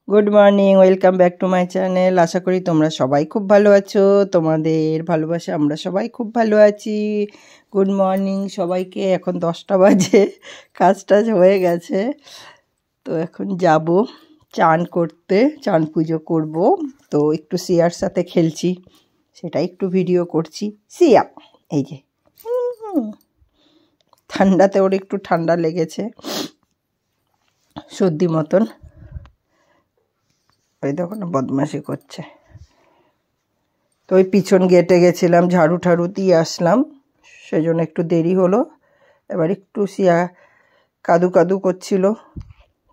Good morning, welcome back to my channel. আশা করি তোমরা সবাই খুব ভালো আছো। তোমাদের ভালোবাসা আমরা সবাই খুব ভালো আছি। গুড মর্নিং সবাইকে। এখন 10টা বাজে, কাজ টাজ হয়ে গেছে। তো এখন যাব চান করতে, চান পুজো করব। তো একটু সিয়ার সাথে খেলছি, সেটা একটু ভিডিও করছি। সিয়া এই যে ঠান্ডাতে ওর একটু ঠান্ডা লেগেছে, সর্দি মতন। ওই দেখো না বদমাশি করছে। তো ওই পিছন গেটে গেছিলাম, ঝাড়ু ঠাড়ু দিয়ে আসলাম, সেই জন্য একটু দেরি হলো। এবার একটু সিয়া কাদু কাদু করছিল,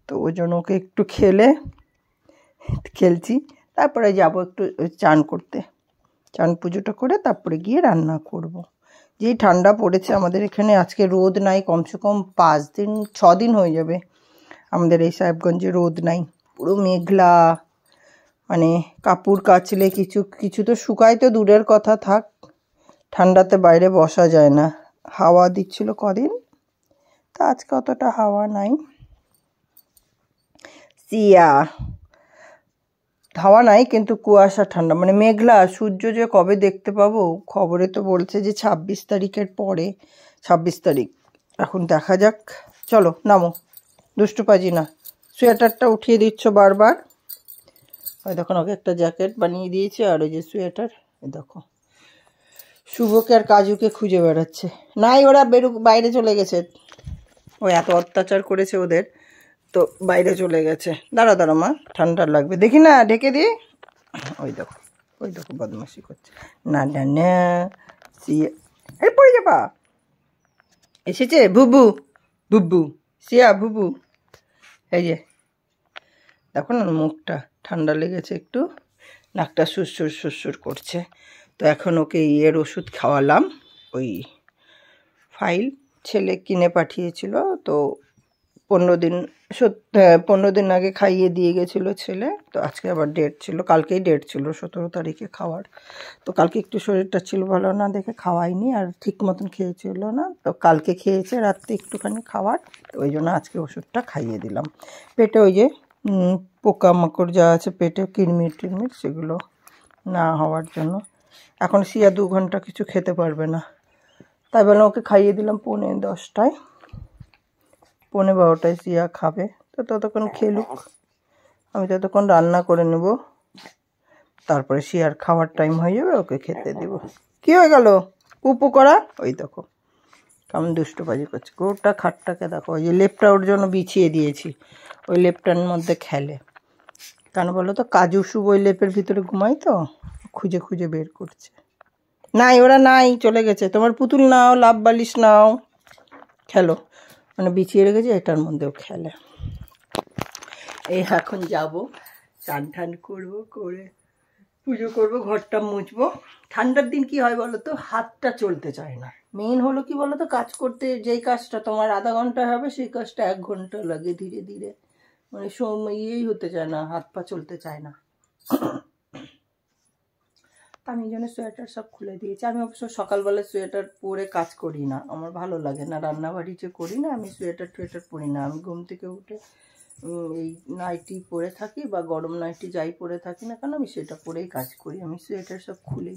তো ওই জন্য ওকে একটু খেলছি। তারপরে যাব একটু চান করতে, চান পুজোটা করে তারপরে গিয়ে রান্না করব। যেই ঠান্ডা পড়েছে আমাদের এখানে, আজকে রোদ নাই, কমসে কম 6 দিন হয়ে যাবে আমাদের এই সাহেবগঞ্জে রোদ নাই, পুরো মেঘলা। মানে কাপড় কাচলে কিছু তো শুকায়, তো দূরের কথা থাক, ঠান্ডাতে বাইরে বসা যায় না। হাওয়া দিচ্ছিল কদিন, তা আজকে অতটা হাওয়া নাই। সিয়া হাওয়া নাই, কিন্তু কুয়াশা ঠান্ডা, মানে মেঘলা। সূর্য যে কবে দেখতে পাবো, খবরে তো বলছে যে 26 তারিখের পরে, 26 তারিখ। এখন দেখা যাক। চলো নামো, দুষ্টু পাজি না। সোয়েটারটা উঠিয়ে দিচ্ছ বারবার। ওই দেখো ওকে একটা জ্যাকেট বানিয়ে দিয়েছে, আর ওই যে সোয়েটার। এই দেখো শুভকে আর কাজুকে খুঁজে বেড়াচ্ছে। নাই, ওরা বাইরে চলে গেছে। ও এত অত্যাচার করেছে ওদের, তো বাইরে চলে গেছে। দাঁড়া মা, ঠান্ডা লাগবে, দেখি না, ঢেকে দিয়ে। ওই দেখো বদমাশি করছে। না না না, সিয়া এই পড়ে যাবা। এসেছে বুবু, বুবু সিয়া বুবু। এই যে দেখো না মুখটা ঠান্ডা লেগেছে একটু, নাকটা সুরসুর করছে। তো এখন ওকে ইয়ের ওষুধ খাওয়ালাম, ওই ফাইল ছেলে কিনে পাঠিয়েছিল, তো 15 দিন আগে খাইয়ে দিয়ে গেছিলো ছেলে। তো আজকে আবার ডেট ছিল, কালকেই ডেট ছিল 17 তারিখে খাওয়ার। তো কালকে একটু শরীরটা ছিল ভালো না দেখে খাওয়াইনি, আর ঠিক মতন খেয়েছিল না। তো কালকে খেয়েছে রাত্রে একটুখানি খাওয়ার, তো ওই জন্য আজকে ওষুধটা খাইয়ে দিলাম। পেটে ওই যে পোকামাকড় যা আছে পেটে, কিরমির টিরমির, সেগুলো না হওয়ার জন্য। এখন সিয়া 2 ঘন্টা কিছু খেতে পারবে না, তাই বললাম ওকে খাইয়ে দিলাম 10:45। 12:15 সিয়া খাবে, তো ততক্ষণ খেলুক। আমি ততক্ষণ রান্না করে নেব, তারপরে সিয়ার খাওয়ার টাইম হয়ে যাবে, ওকে খেতে দেব। কি হয়ে গেল পুপু করা? ওই দেখো কেমন দুষ্টুবাজি করছে। গোটা খাটটাকে দেখো, ওই যে লেপটা ওর জন্য বিছিয়ে দিয়েছি, ওই লেপটার মধ্যে খেলে। কেন বলো তো, কাজু শুভ ওই লেপের ভিতরে ঘুমাই, তো খুঁজে খুঁজে বের করছে। নাই, ওরা নাই, চলে গেছে। তোমার পুতুল নাও, লাভ বালিশ নাও, খেলো। মানে বিছিয়ে রেখেছে, এটার মধ্যেও খেলে। এই এখন যাব, চান ঠান করবো, করে পুজো করবো, ঘরটা মুছবো। ঠান্ডার দিন কি হয় বলো তো, হাতটা চলতে চায় না। মেন হলো কি বলো তো, কাজ করতে যেই কাজটা তোমার আধা ঘন্টা হবে, সেই কাজটা 1 ঘন্টা লাগে ধীরে ধীরে। মানে ইয়েই হতে চায় না, হাত পা চলতে চায় না। আমি এই জন্য সোয়েটার সব খুলে দিয়েছি। আমি অবশ্য সকালবেলা সোয়েটার পরে কাজ করি না, আমার ভালো লাগে না। রান্নাবাড়ি যে করি না, আমি সোয়েটার টোয়েটার পরি না। আমি ঘুম থেকে উঠে এই নাইটি পরে থাকি, বা গরম নাইটি যাই পরে থাকি না কেন, আমি সেটা পরেই কাজ করি। আমি সোয়েটার সব খুলে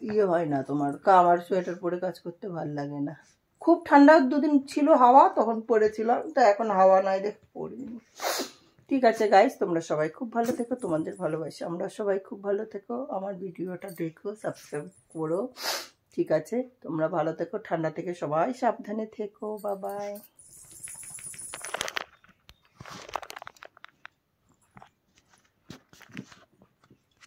ইয়ে হয় না তোমার, আমার সোয়েটার পরে কাজ করতে ভালো লাগে না। খুব ঠান্ডা 2 দিন ছিল হাওয়া, তখন পরেছিলাম, তো এখন হাওয়া নাই দেখে পরিনি। ঠিক আছে গাইস, তোমরা সবাই খুব ভালো থেকো, তোমাদের ভালোবাসি আমরা সবাই খুব ভালো থেকো। আমার ভিডিওটা দেখো, সাবস্ক্রাইব করো। ঠিক আছে, তোমরা ভালো থেকো, ঠান্ডা থেকে সবাই সাবধানে থেকো। Bye bye.